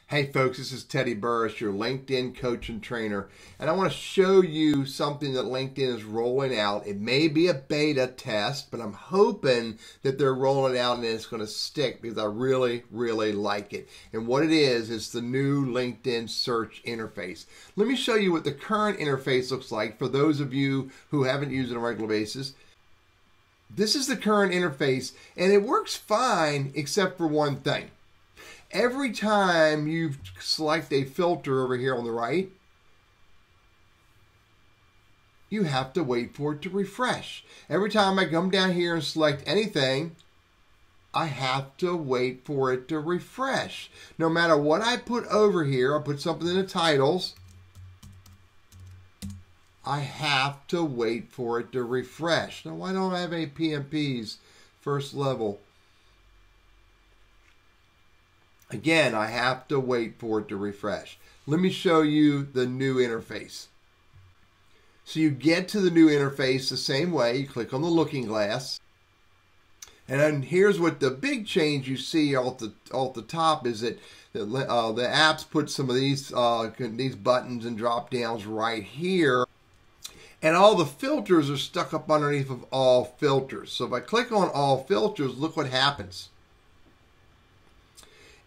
Hey folks, this is Teddy Burris, your LinkedIn coach and trainer, and I want to show you something that LinkedIn is rolling out. It may be a beta test, but I'm hoping that they're rolling out and it's going to stick because I really like it. And what it is the new LinkedIn search interface. Let me show you what the current interface looks like for those of you who haven't used it on a regular basis. This is the current interface, and it works fine except for one thing. Every time you select a filter over here on the right, you have to wait for it to refresh. Every time I come down here and select anything, I have to wait for it to refresh. No matter what I put over here, I put something in the titles, I have to wait for it to refresh. Now, why don't I have any PMPs first level? Again, I have to wait for it to refresh. Let me show you the new interface. So you get to the new interface the same way. You click on the looking glass. And then here's what the big change you see off the top is that the apps put some of these buttons and drop downs right here. And all the filters are stuck up underneath of all filters. So if I click on all filters, look what happens.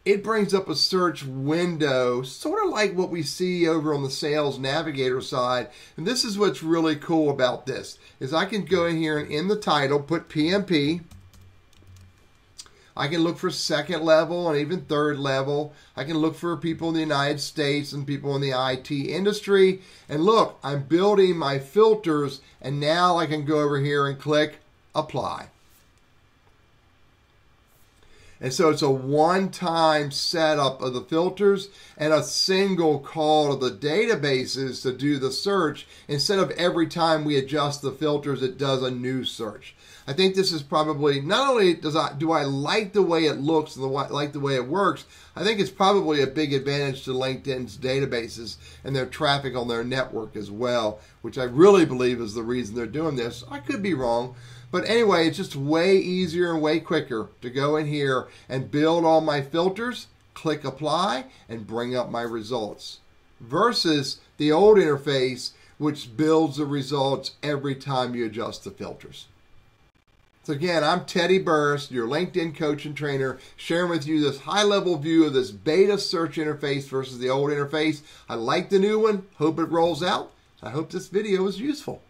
It brings up a search window, sort of like what we see over on the Sales Navigator side. And this is what's really cool about this, is I can go in here and in the title, put PMP. I can look for second level and even third level. I can look for people in the United States and people in the IT industry. And look, I'm building my filters, and now I can go over here and click Apply. And so it's a one-time setup of the filters and a single call to the databases to do the search. Instead of every time we adjust the filters, it does a new search. I think this is probably, not only do I like the way it looks and like the way it works, I think it's probably a big advantage to LinkedIn's databases and their traffic on their network as well, which I really believe is the reason they're doing this. I could be wrong. But anyway, it's just way easier and way quicker to go in here and build all my filters, click apply, and bring up my results. Versus the old interface, which builds the results every time you adjust the filters. So again, I'm Teddy Burris, your LinkedIn coach and trainer, sharing with you this high-level view of this beta search interface versus the old interface. I like the new one. Hope it rolls out. I hope this video is useful.